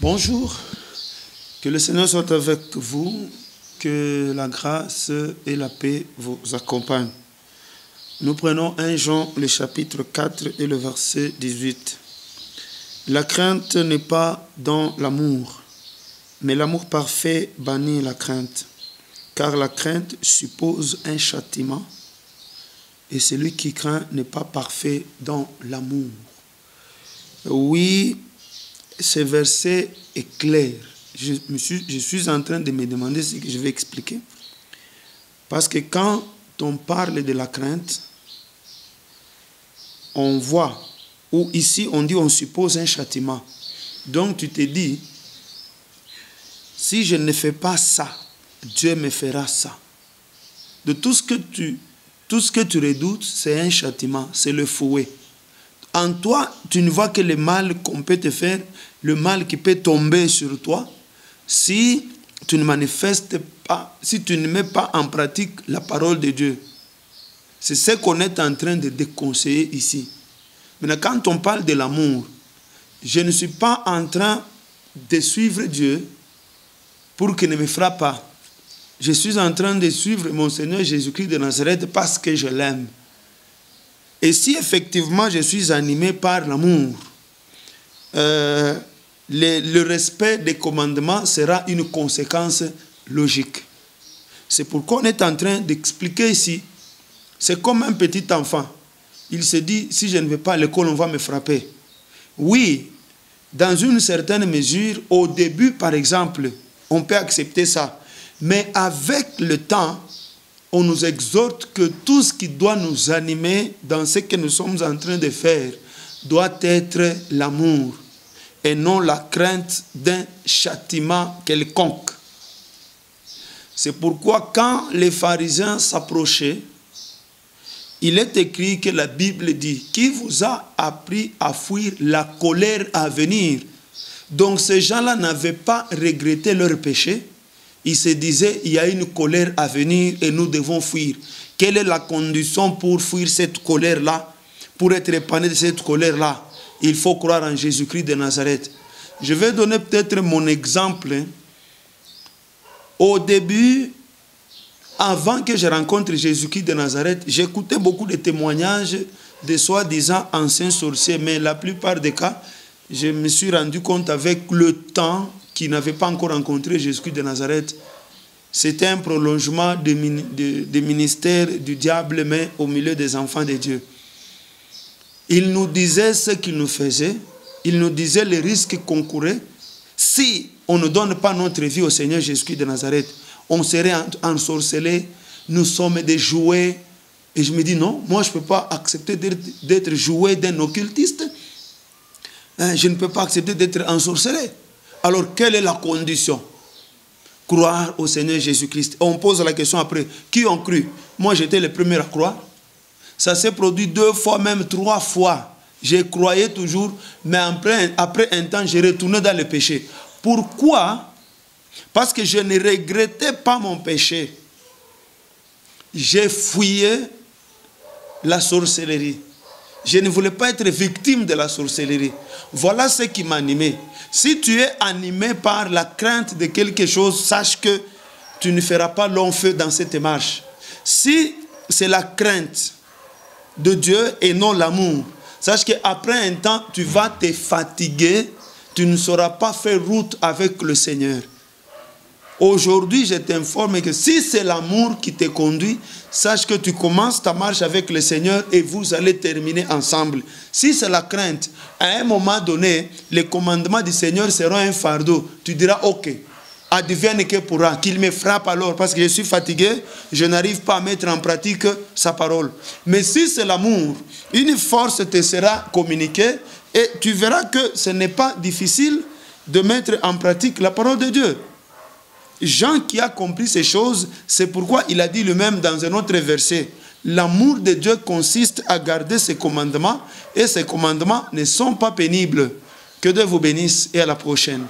Bonjour, que le Seigneur soit avec vous, que la grâce et la paix vous accompagnent. Nous prenons 1 Jean, le chapitre 4 et le verset 18. La crainte n'est pas dans l'amour, mais l'amour parfait bannit la crainte, car la crainte suppose un châtiment, et celui qui craint n'est pas parfait dans l'amour. Oui, ce verset est clair. Je suis en train de me demander ce que je vais expliquer. Parce que quand on parle de la crainte, on voit, ou ici on dit on suppose un châtiment. Donc tu te dis, si je ne fais pas ça, Dieu me fera ça. De tout ce que tu redoutes, c'est un châtiment, c'est le fouet. En toi, tu ne vois que le mal qu'on peut te faire, le mal qui peut tomber sur toi, si tu ne manifestes pas, si tu ne mets pas en pratique la parole de Dieu. C'est ce qu'on est en train de déconseiller ici. Maintenant, quand on parle de l'amour, je ne suis pas en train de suivre Dieu pour qu'il ne me frappe pas. Je suis en train de suivre mon Seigneur Jésus-Christ de Nazareth parce que je l'aime. Et si effectivement je suis animé par l'amour, le respect des commandements sera une conséquence logique. C'est pourquoi on est en train d'expliquer ici. C'est comme un petit enfant. Il se dit, si je ne vais pas à l'école, on va me frapper. Oui, dans une certaine mesure, au début par exemple, on peut accepter ça. Mais avec le temps, on nous exhorte que tout ce qui doit nous animer dans ce que nous sommes en train de faire doit être l'amour et non la crainte d'un châtiment quelconque. C'est pourquoi quand les pharisiens s'approchaient, il est écrit que la Bible dit « Qui vous a appris à fuir la colère à venir ?» Donc ces gens-là n'avaient pas regretté leur péché. Ils se disaient, il y a une colère à venir et nous devons fuir. Quelle est la condition pour fuir cette colère-là? Pour être épargné de cette colère-là, il faut croire en Jésus-Christ de Nazareth. Je vais donner peut-être mon exemple. Au début, avant que je rencontre Jésus-Christ de Nazareth, j'écoutais beaucoup de témoignages de soi-disant anciens sorciers, mais la plupart des cas, je me suis rendu compte avec le temps qui n'avait pas encore rencontré Jésus-Christ de Nazareth, c'était un prolongement du ministère du diable, mais au milieu des enfants de Dieu. Il nous disait ce qu'il nous faisait, il nous disait les risques qu'on courait. Si on ne donne pas notre vie au Seigneur Jésus-Christ de Nazareth, on serait ensorcelés, nous sommes des jouets. Et je me dis non, moi je ne peux pas accepter d'être jouet d'un occultiste. Je ne peux pas accepter d'être ensorcelé. Alors, quelle est la condition? Croire au Seigneur Jésus-Christ. On pose la question après, qui ont cru? Moi, j'étais le premier à croire. Ça s'est produit 2 fois, même 3 fois. J'ai croyé toujours, mais après un temps, j'ai retourné dans le péché. Pourquoi? Parce que je ne regrettais pas mon péché. J'ai fuyé la sorcellerie. Je ne voulais pas être victime de la sorcellerie. Voilà ce qui m'animait. Si tu es animé par la crainte de quelque chose, sache que tu ne feras pas long feu dans cette marche. Si c'est la crainte de Dieu et non l'amour, sache qu'après un temps, tu vas te fatiguer, tu ne sauras pas faire route avec le Seigneur. Aujourd'hui, je t'informe que si c'est l'amour qui te conduit, sache que tu commences ta marche avec le Seigneur et vous allez terminer ensemble. Si c'est la crainte, à un moment donné, les commandements du Seigneur seront un fardeau. Tu diras, ok, advienne que pourra, qu'il me frappe alors parce que je suis fatigué, je n'arrive pas à mettre en pratique sa parole. Mais si c'est l'amour, une force te sera communiquée et tu verras que ce n'est pas difficile de mettre en pratique la parole de Dieu. Jean qui a compris ces choses, c'est pourquoi il a dit lui-même dans un autre verset, l'amour de Dieu consiste à garder ses commandements et ses commandements ne sont pas pénibles. Que Dieu vous bénisse et à la prochaine.